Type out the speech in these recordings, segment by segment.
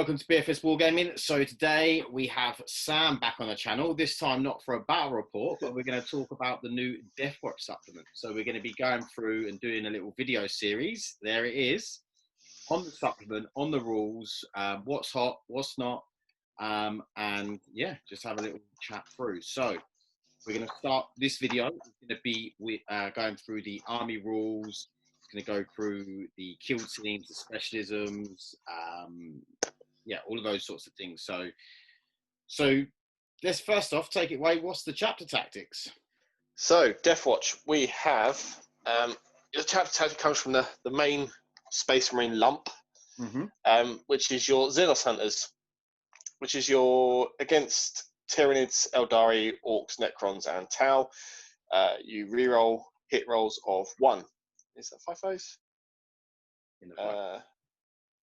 welcome to BFS Wargaming. So today we have Sam back on the channel, this time not for a battle report, but we're going to talk about the new Deathwatch supplement. So we're going to be going through and doing a little video series. There it is, on the supplement, on the rules, what's hot, what's not, and yeah, just have a little chat through. So we're going to start this video. It's going to be going through the army rules. Going to go through the kill teams, the specialisms, yeah, all of those sorts of things. So let's first off take it away. What's the chapter tactics? So Deathwatch, we have the chapter tactic comes from the main Space Marine lump, which is your Xenos Hunters, which is your against Tyranids, Eldari, Orcs, Necrons, and Tau. You reroll hit rolls of 1. Is that 5/5s?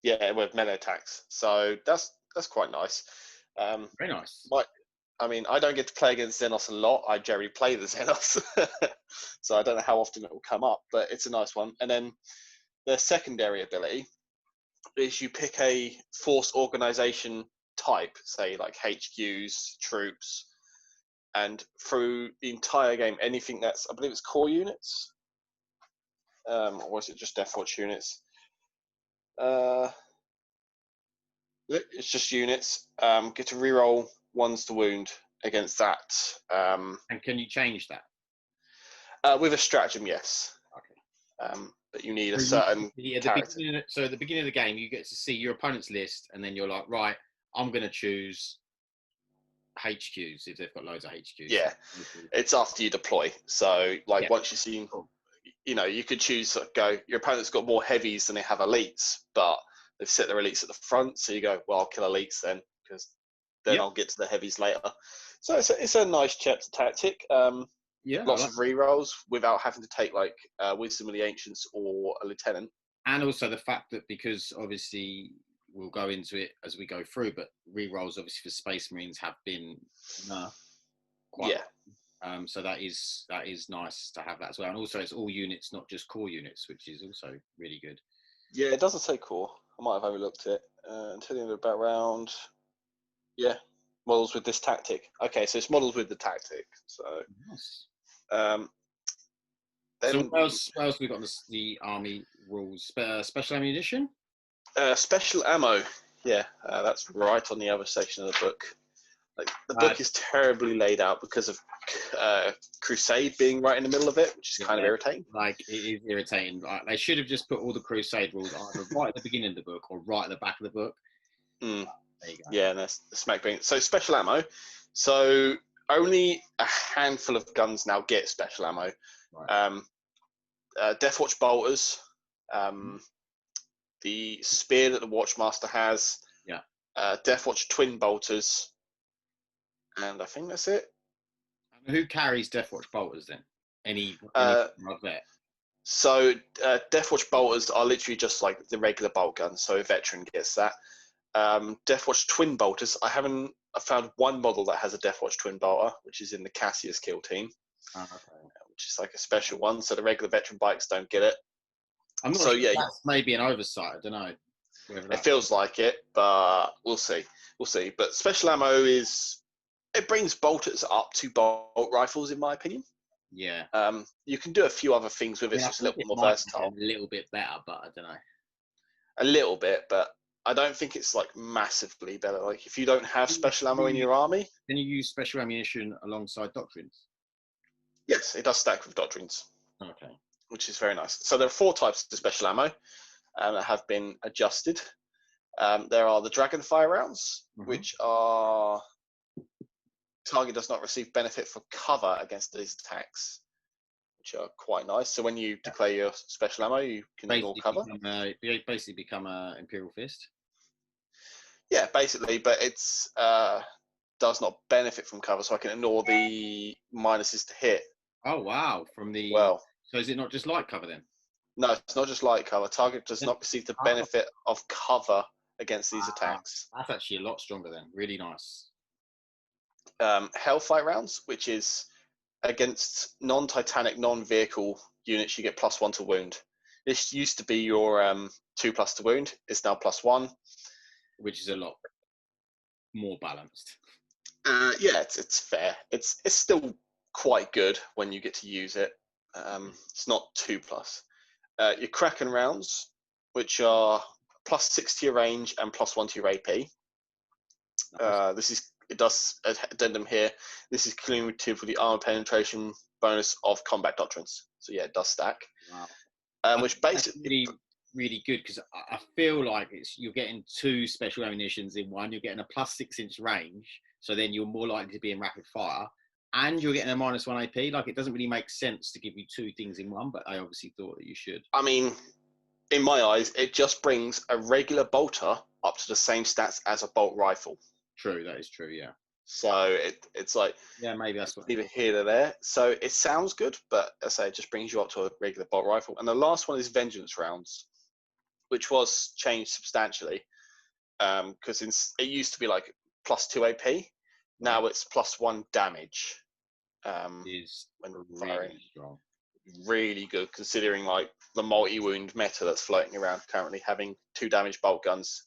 Yeah, with melee attacks. So that's quite nice. Very nice. I mean, I don't get to play against Xenos a lot. I generally play the Xenos, so I don't know how often it will come up, but it's a nice one. And then the secondary ability is you pick a force organization type, say like HQs, troops, and through the entire game, anything that's, I believe it's core units. Or is it just Deathwatch units? It's just units. Get to reroll 1s to wound against that. And can you change that? With a stratagem, yes. Okay. But you need a certain character. So at the beginning of the game, you get to see your opponent's list, and then you're like, right, I'm going to choose HQs if they've got loads of HQs. Yeah, it's after you deploy. So, like, yeah. Once you've seen, you know, you could choose, your opponent's got more heavies than they have elites, but they've set their elites at the front, so you go, well, I'll kill elites then, because then I'll get to the heavies later. So it's a nice chapter tactic. Lots of rerolls without having to take, like, Wisdom of the Ancients or a Lieutenant. And also the fact that, because obviously we'll go into it as we go through, but rerolls obviously for Space Marines have been quite so that is nice to have that as well. And also it's all units, not just core units, which is also really good. Yeah, it doesn't say core. I might have overlooked it. Until the end of the round. Yeah, models with this tactic. Okay, so it's models with the tactic. So, nice. Then, so what else have we got in the army rules? Special ammunition? Special ammo. Yeah, that's right on the other section of the book. Like, the book is terribly laid out because of Crusade being right in the middle of it, which is kind of irritating. Like, it is irritating. Like, they should have just put all the Crusade rules either right at the beginning of the book or right at the back of the book. There you go. Yeah, and that's the smack bang. So special ammo. So only a handful of guns now get special ammo. Right. Deathwatch bolters. The spear that the Watchmaster has. Yeah. Deathwatch twin bolters. And I think that's it. Who carries Deathwatch bolters then? Any vet? So Deathwatch bolters are literally just like the regular bolt gun, so a veteran gets that. Deathwatch twin bolters, I found one model that has a Deathwatch twin bolter, which is in the Cassius kill team. Oh, okay. Which is like a special one, so the regular veteran bikes don't get it. I'm not sure that's maybe an oversight, I don't know. It feels like it, but we'll see. But special ammo it brings bolters up to bolt rifles, in my opinion. Yeah. You can do a few other things with it, so it's a little bit more versatile. A little bit better, but I don't know. A little bit, but I don't think it's like massively better. Like, if you don't have special ammo in your army, can you use special ammunition alongside doctrines? Yes, it does stack with doctrines. Okay. Which is very nice. So there are 4 types of special ammo that have been adjusted. There are the Dragonfire rounds, which are target does not receive benefit for cover against these attacks, which are quite nice. So when you declare your special ammo, you can ignore cover. Basically become an Imperial Fist. Yeah, basically, but it's does not benefit from cover, so I can ignore the minuses to hit. Oh wow! So is it not just light cover then? No, it's not just light cover. Target does not receive the benefit of cover against these attacks. That's actually a lot stronger then. Really nice. Hellfight rounds, which is against non-titanic, non-vehicle units, you get +1 to wound. This used to be your 2+ to wound. It's now +1. which is a lot more balanced. Yeah, it's fair. It's still quite good when you get to use it. It's not 2+. Your Kraken rounds, which are +6 to your range and +1 to your AP. It does addendum here. This is cumulative for the armor penetration bonus of combat doctrines. So yeah, it does stack. Wow. Which basically really, really good, because I feel like you're getting 2 special ammunitions in one. You're getting a +6-inch range, so then you're more likely to be in rapid fire, and you're getting a -1 AP. Like, it doesn't really make sense to give you 2 things in one, but I obviously thought that you should. I mean, in my eyes, it just brings a regular bolter up to the same stats as a bolt rifle. True, that is true, yeah. So it's like, yeah, maybe that's what either here or there. So it sounds good, but as I say, it just brings you up to a regular bolt rifle. And the last one is vengeance rounds, which was changed substantially, because it used to be like +2 AP. Now it's +1 damage. Is when really firing. strong. Really good, considering like the multi-wound meta that's floating around currently. Having 2 damage bolt guns,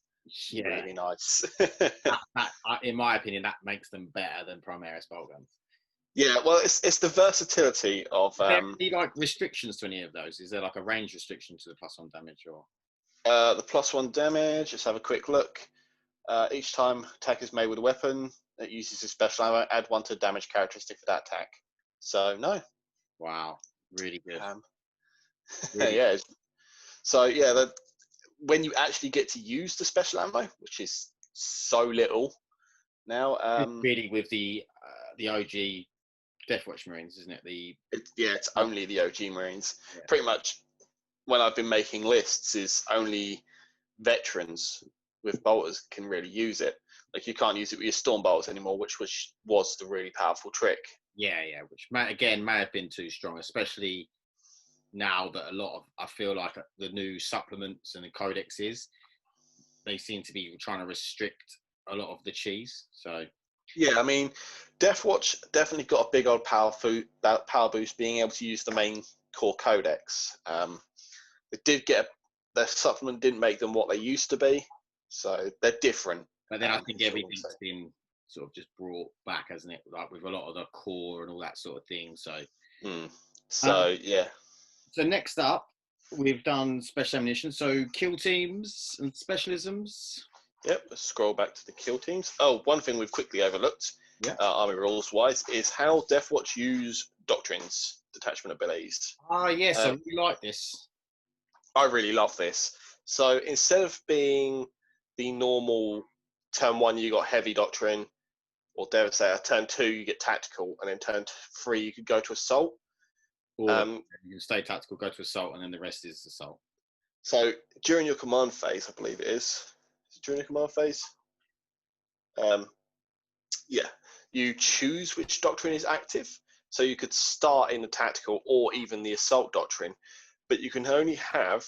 Yeah, really nice. that, in my opinion, that makes them better than Primaris bolt guns. Yeah, well, it's the versatility of. Are there any like restrictions to any of those? Is there like a range restriction to the +1 damage, or? The +1 damage. Let's have a quick look. Each time attack is made with a weapon that uses a special ammo, add 1 to the damage characteristic for that attack. So no. Wow, really good. Really yeah. So yeah, when you actually get to use the special ammo, which is so little now. Really, with the OG Deathwatch Marines, isn't it? It's only the OG Marines. Yeah. Pretty much, when I've been making lists, is only veterans with bolters can really use it. Like, you can't use it with your storm bolters anymore, which was the really powerful trick. Yeah, which may have been too strong, especially now that I feel like the new supplements and the codexes, they seem to be trying to restrict a lot of the cheese. So yeah, I mean, Deathwatch definitely got a big old power boost being able to use the main core codex. It did their supplement didn't make them what they used to be, so they're different. But then I think everything's been sort of just brought back, hasn't it? Like, with a lot of the core and all that sort of thing. So, yeah. So next up, we've done special ammunition. So kill teams and specialisms. Yep, let's scroll back to the kill teams. Oh, one thing we've quickly overlooked, army rules wise, is how Deathwatch use doctrines, detachment abilities. Yes, I really like this. I really love this. So instead of being the normal turn 1 you got heavy doctrine, or Devastator, turn 2 you get tactical, and then turn 3 you could go to assault. Or you can stay tactical, go to assault, and then the rest is assault. So during your command phase, I believe it is during your command phase, you choose which doctrine is active. So you could start in the tactical or even the assault doctrine, but you can only have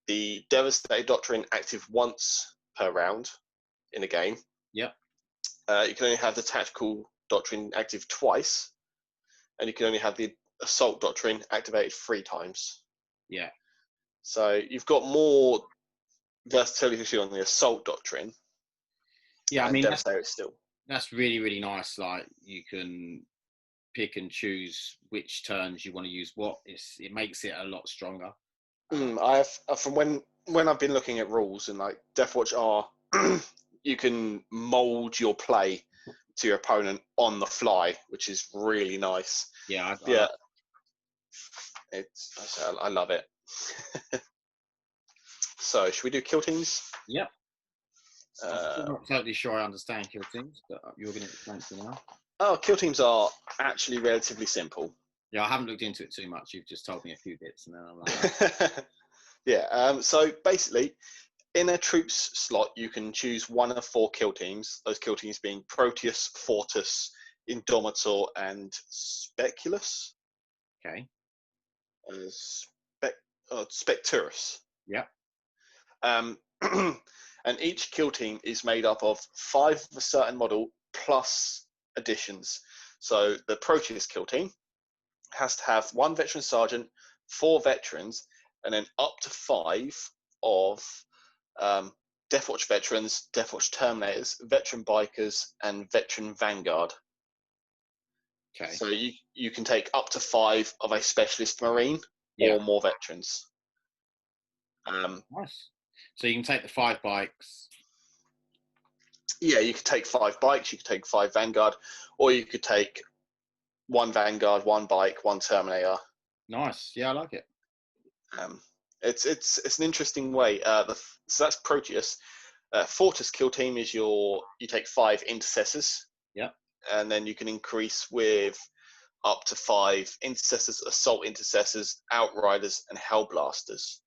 the Devastator doctrine active once per round in a game. Yep. You can only have the tactical doctrine active twice, and you can only have the assault doctrine activated 3 times. Yeah. So you've got more versatility on the assault doctrine. Yeah, I mean, that's really, really nice. Like, you can pick and choose which turns you want to use what. It makes it a lot stronger. I have from when I've been looking at rules, and like Deathwatch are you can mold your play to your opponent on the fly, which is really nice. Yeah, I love it. So should we do kill teams? Yep. I'm not totally sure I understand kill teams, but you're going to explain to me now. Oh, kill teams are actually relatively simple. Yeah, I haven't looked into it too much. You've just told me a few bits, and then I'm like, yeah. So basically, in a troops slot, you can choose one of 4 kill teams. Those kill teams being Proteus, Fortus, Indomitor, and Speculus. Okay. Specturus. Yeah. And each kill team is made up of 5 of a certain model plus additions. So the Proteus kill team has to have 1 veteran sergeant, 4 veterans, and then up to 5 of Deathwatch veterans, Deathwatch terminators, veteran bikers, and veteran vanguard. Okay. So you can take up to 5 of a specialist marine or more veterans. Nice. So you can take the 5 bikes. Yeah, you could take 5 bikes, you could take 5 vanguard, or you could take 1 vanguard, 1 bike, 1 terminator. Nice. Yeah, I like it. It's an interesting way. So that's Proteus. Fortress kill team is you take 5 intercessors. Yeah. And then you can increase with up to 5 intercessors, assault intercessors, outriders, and hellblasters.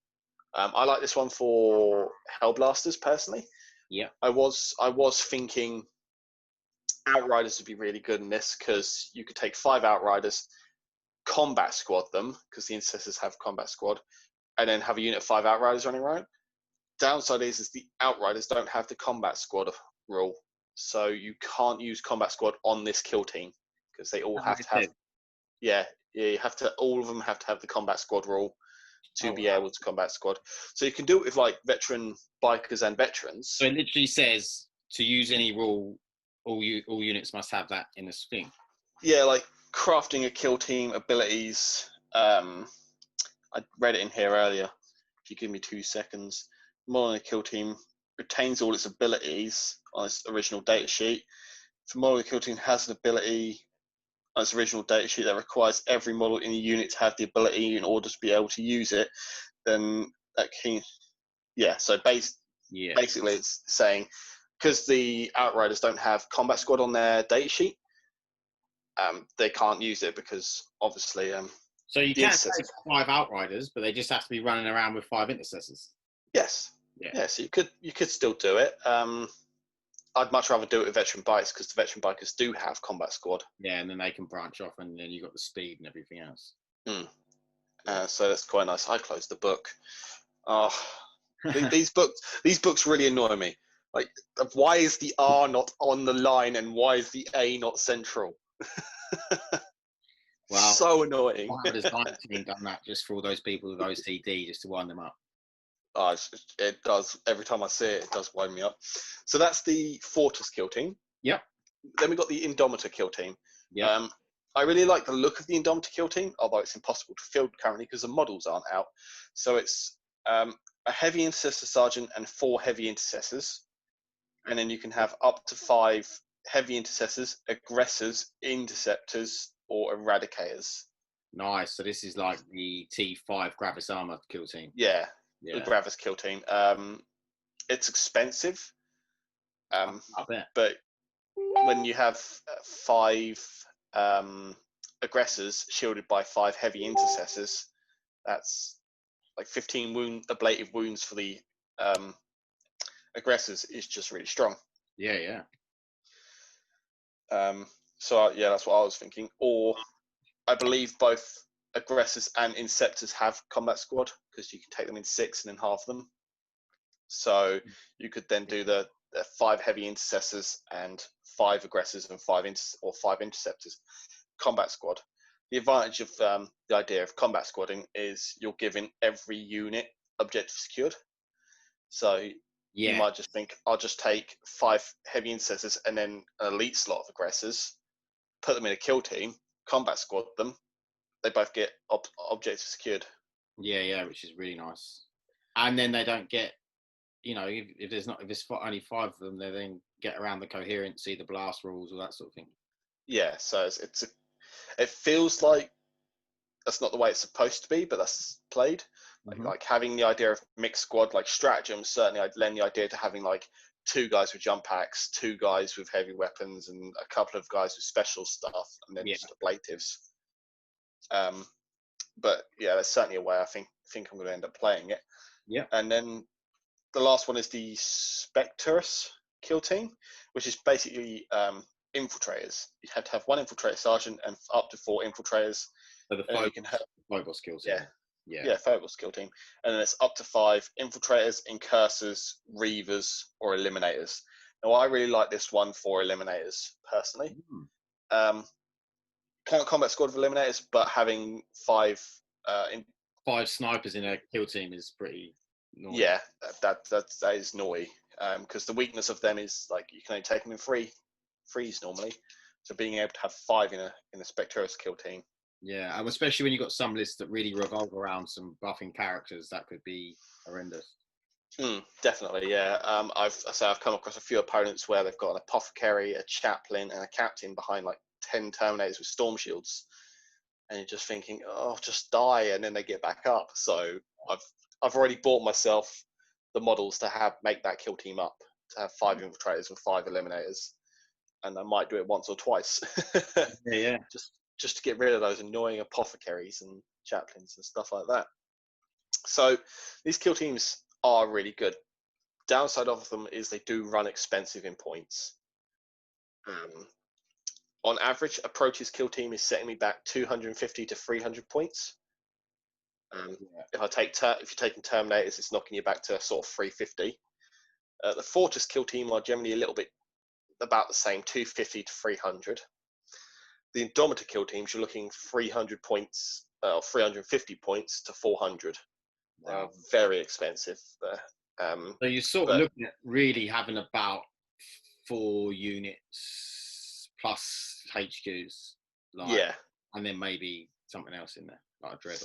I like this one for hellblasters personally. Yeah. I was thinking outriders would be really good in this because you could take 5 outriders, combat squad them because the intercessors have combat squad, and then have a unit of 5 outriders running around. Downside is the outriders don't have the combat squad rule, so you can't use combat squad on this kill team because they all have to have. Yeah, you have to. All of them have to have the combat squad rule to be able to combat squad. So you can do it with like veteran bikers and veterans. So it literally says to use any rule, all units must have that in this thing. Yeah, like crafting a kill team abilities. I read it in here earlier. If you give me 2 seconds, modeling a kill team retains all its abilities on its original datasheet. If a model of the kill team has an ability on its original datasheet that requires every model in the unit to have the ability in order to be able to use it, then that can, so basically it's saying because the outriders don't have combat squad on their datasheet, they can't use it because obviously so you can't take 5 outriders, but they just have to be running around with 5 intercessors. Yes. Yeah, so you could still do it. I'd much rather do it with veteran bikes because the veteran bikers do have combat squad. Yeah, and then they can branch off, and then you got the speed and everything else. So that's quite nice. I closed the book. Oh, these books really annoy me. Like, why is the R not on the line and why is the A not central? Well, so annoying. Why have the design team done that just for all those people with OCD, just to wind them up? Oh, it does. Every time I see it, it does wind me up. So that's the Fortress kill team. Yep. Then we got the Indomitor kill team. Yep. I really like the look of the Indomitor kill team, although it's impossible to field currently because the models aren't out. So it's a heavy intercessor sergeant and 4 heavy intercessors. And then you can have up to 5 heavy intercessors, aggressors, interceptors, or eradicators. Nice. So this is like the T5 Gravis Armor kill team. Yeah. The Gravis kill team. It's expensive. I bet. But when you have 5 aggressors shielded by 5 heavy intercessors, that's like 15 ablative wounds for the aggressors is just really strong. Yeah. So that's what I was thinking. Or I believe both aggressors and inceptors have combat squad because you can take them in 6 and then half them. So you could then do the 5 heavy intercessors and 5 aggressors and 5 interceptors combat squad. The advantage of the idea of combat squadding is you're giving every unit objective secured. So you might just think, I'll just take 5 heavy intercessors and then an elite slot of aggressors, put them in a kill team, combat squad them. They both get objectives secured. Yeah, which is really nice. And then they don't get, if there's only 5 of them, they then get around the coherency, the blast rules, all that sort of thing. Yeah, so it feels like that's not the way it's supposed to be, but that's played. Like having the idea of mixed squad, like stratagem, certainly I'd lend the idea to having like 2 guys with jump packs, 2 guys with heavy weapons, and a couple of guys with special stuff, and then just ablatives. But yeah, that's certainly a way I think I'm going to end up playing it. Yeah. And then the last one is the Spectrus kill team, which is basically infiltrators. You have to have 1 infiltrator sergeant and up to 4 infiltrators. So the Phobos kill team. Yeah, Phobos kill team. And then it's up to 5 infiltrators, incursors, reavers, or eliminators. Now, I really like this one for eliminators, personally. Can't combat squad of eliminators, but having 5 5 snipers in a kill team is pretty naughty. Yeah, that is naughty. because the weakness of them is like you can only take them in threes normally. So being able to have 5 in a Spectros kill team. Yeah, and especially when you've got some lists that really revolve around some buffing characters, that could be horrendous. Definitely, yeah. I've come across a few opponents where they've got an apothecary, a chaplain, and a captain behind like 10 terminators with storm shields, and you're just thinking, oh, just die, and then they get back up. So I've already bought myself the models to make that kill team up, to have 5 infiltrators and 5 eliminators, and I might do it once or twice. Yeah. Just to get rid of those annoying apothecaries and chaplains and stuff like that. So these kill teams are really good. Downside of them is they do run expensive in points. On average, Approach's kill team is setting me back 250 to 300 points. If you're taking Terminators, it's knocking you back to sort of 350. The Fortress kill team are generally a little bit about the same, 250 to 300. The Indomitor kill teams, you're looking 300 points, 350 points to 400. Wow. They're very expensive. So you're sort of looking at really having about 4 units plus HQs. Yeah. And then maybe something else in there, like a dread.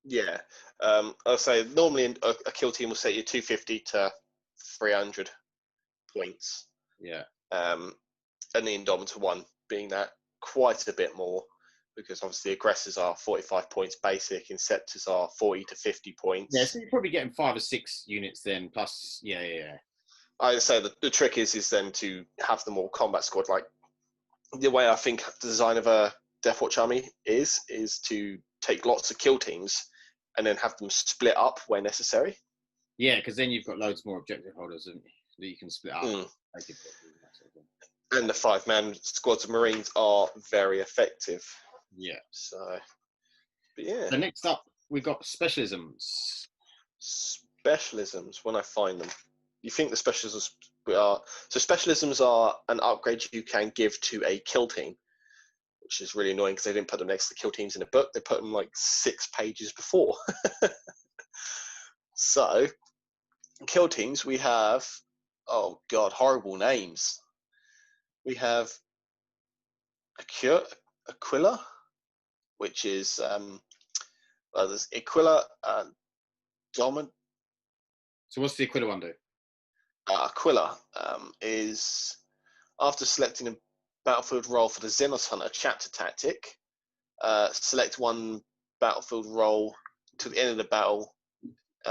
Yeah. I'll say normally a kill team will set you 250 to 300 points. Yeah. And the Indomitor one being that quite a bit more, because obviously aggressors are 45 points basic, Inceptors are 40 to 50 points. Yeah, so you're probably getting 5 or 6 units then, plus, yeah. I'd say that the trick is then to have them all combat squad. Like, the way I think the design of a Deathwatch army is to take lots of kill teams and then have them split up where necessary. Yeah, because then you've got loads more objective holders that you can split up. And the 5-man squads of Marines are very effective. Yeah. So, but yeah. So next up, we've got specialisms. Specialisms, when I find them. You think the specialisms are... So specialisms are an upgrade you can give to a kill team, which is really annoying because they didn't put them next to kill teams in the book. They put them like 6 pages before. So, kill teams, we have... Oh, God, horrible names. We have Aquila, which is there's Aquila and Domin. So what's the Aquila one do? Aquila is, after selecting a battlefield role for the Xenos Hunter chapter tactic, select one battlefield role to the end of the battle.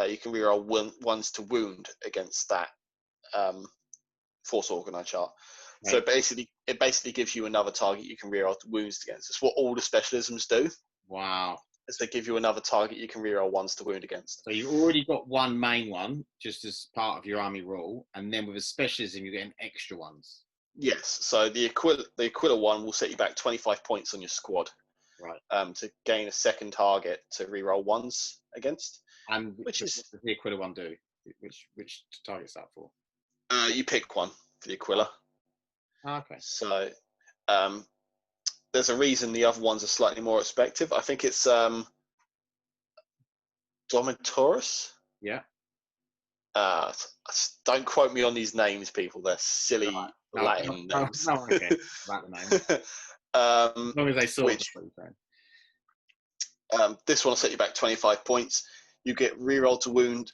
You can reroll ones to wound against that force organ chart. Right. So it basically gives you another target you can reroll wounds against. It's what all the specialisms do. Wow. Is they give you another target you can reroll ones to wound against. So you've already got one main one, just as part of your army rule, and then with a specialism you're getting extra ones. Yes. So the Aquila one will set you back 25 points on your squad. Right. To gain a second target to reroll ones against. And what does the Aquila one do? Which target's that for? You pick one for the Aquila. Okay. So there's a reason the other ones are slightly more effective. I think it's Domintorus. Yeah. Don't quote me on these names, people. They're silly Latin names. No one cares about the name. As long as they saw this one will set you back 25 points. You get reroll to wound,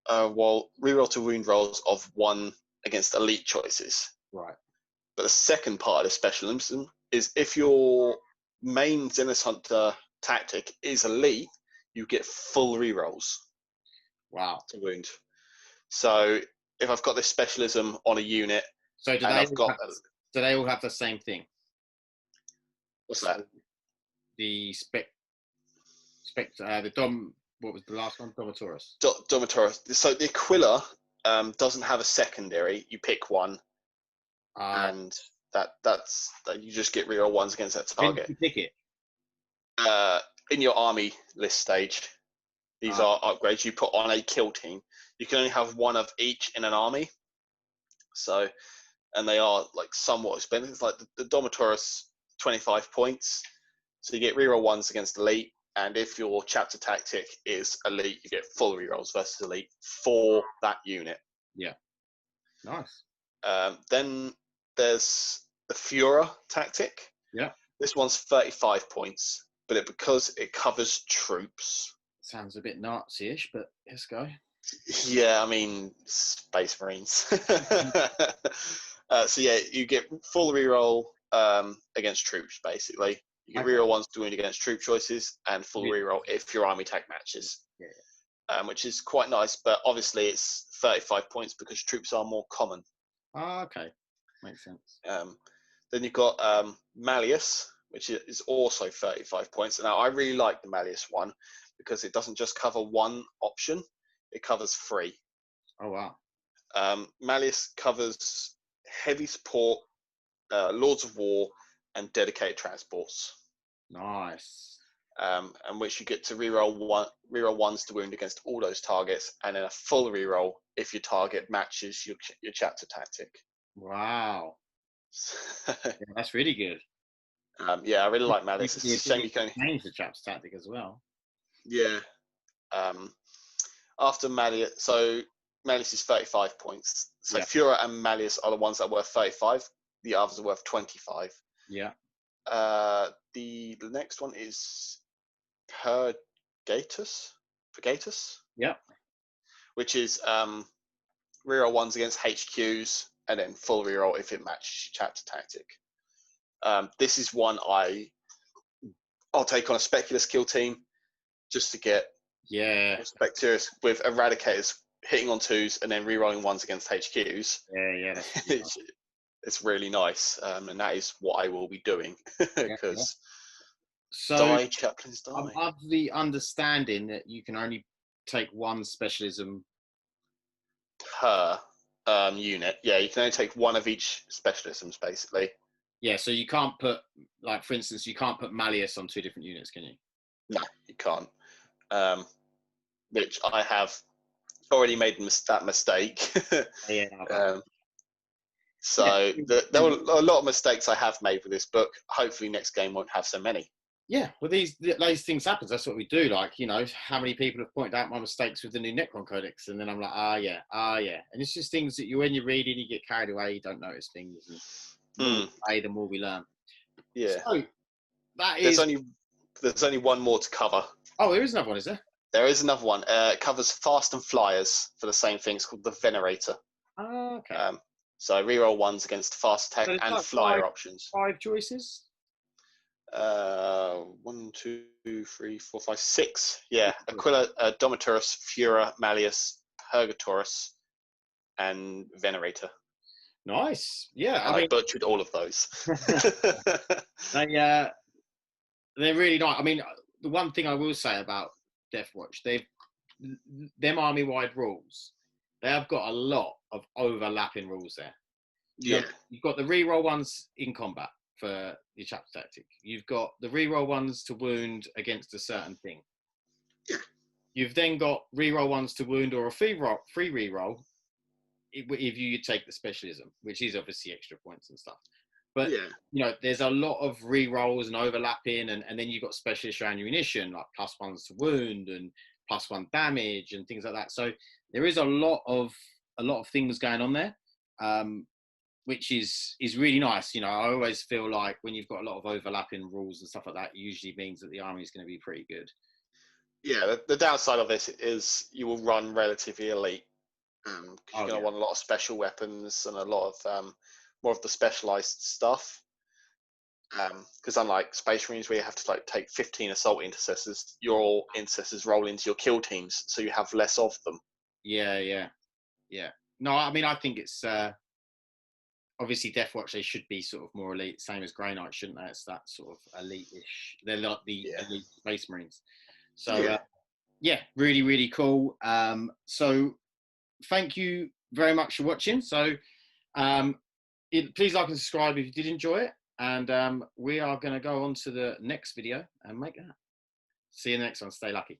reroll to wound rolls of 1 against elite choices. Right. But the second part of the specialism is if your main Xenos Hunter tactic is elite, you get full rerolls. Wow. To wound. So if I've got this specialism on a unit, so do they all have the same thing? What's that? The what was the last one? Domintorus. Domintorus. So the Aquila doesn't have a secondary. You pick one, and that's you just get reroll ones against that target. You pick it. In your army list stage, these are upgrades you put on a kill team. You can only have one of each in an army. So, and they are like somewhat expensive. It's like the Domintorus, 25 points. So you get reroll ones against elite. And if your chapter tactic is elite, you get full rerolls versus elite for that unit. Yeah. Nice. Then there's the Führer tactic. Yeah. This one's 35 points, but because it covers troops. Sounds a bit Nazi-ish, but let's go. Yeah, I mean, Space Marines. So yeah, you get full reroll against troops, basically. You get reroll ones to wound against troop choices, and full reroll if your army tag matches. Yeah. Which is quite nice, but obviously it's 35 points because troops are more common. Ah, okay. Makes sense. Then you've got Malleus, which is also 35 points. Now, I really like the Malleus one because it doesn't just cover one option, it covers 3. Oh, wow. Malleus covers heavy support, Lords of War, and dedicated transports. Nice. And which you get to reroll ones to wound against all those targets, and then a full reroll if your target matches your chapter tactic. Wow. Yeah, that's really good. Yeah, I really like Malleus. It's a shame you can change the chapter tactic as well. Yeah. After Malleus, so Malleus is 35 points. So Führer and Malleus are the ones that are worth 35. The others are worth 25. Yeah. The next one is Purgatus. Yeah. Which is reroll ones against HQs and then full reroll if it matches chapter tactic. This is one I'll take on a Speculous kill team just to get Specturus with Eradicators hitting on 2s and then rerolling ones against HQs. Yeah. It's really nice, and that is what I will be doing because die chaplains die. I'm of the understanding that you can only take one specialism per unit. Yeah, you can only take one of each specialisms, basically. Yeah, so you can't put, like, for instance, you can't put Malleus on 2 different units, can you? No, you can't. Which I have already made that mistake. So there were a lot of mistakes I have made with this book. Hopefully next game won't have so many. Yeah, well, these things happen. That's what we do. Like, you know, how many people have pointed out my mistakes with the new Necron Codex, and then I'm like, yeah. And it's just things that when you're reading, you get carried away, you don't notice things. And the more we play, the more we learn. Yeah. So that is. There's only one more to cover. Oh, there is another one, is there? There is another one. It covers fast and flyers for the same thing. It's called the Venerator. Oh, okay. So reroll ones against fast attack and flyer options. 5 choices. 1, 2, 3, 4, 5, 6. Yeah, Aquila, Domitorus, Führer, Malleus, Purgatorus, and Venerator. Nice. Yeah, I butchered all of those. They're really nice. I mean, the one thing I will say about Deathwatch, them army-wide rules, they have got a lot of overlapping rules there. You've got the reroll ones in combat for your chapter tactic. You've got the reroll ones to wound against a certain thing. You've then got reroll ones to wound or a free reroll if you take the specialism, which is obviously extra points and stuff. But you know, there's a lot of re-rolls and overlapping, and then you've got specialist ammunition like +1s to wound and +1 damage and things like that. So there is a lot of things going on there, which is really nice. You know, I always feel like when you've got a lot of overlapping rules and stuff like that, it usually means that the army is going to be pretty good. Yeah, the downside of this is you will run relatively elite. Because you're going to want a lot of special weapons and a lot of more of the specialized stuff. Because unlike Space Marines, where you have to take 15 assault intercessors, your intercessors roll into your kill teams, so you have less of them. Yeah. No, I mean, I think it's obviously Deathwatch. They should be sort of more elite, same as Grey Knight, shouldn't they? It's that sort of elite-ish. They're like the elite Space Marines. So really, really cool. So thank you very much for watching. So please like and subscribe if you did enjoy it, and we are going to go on to the next video and make that. See you in the next one. Stay lucky.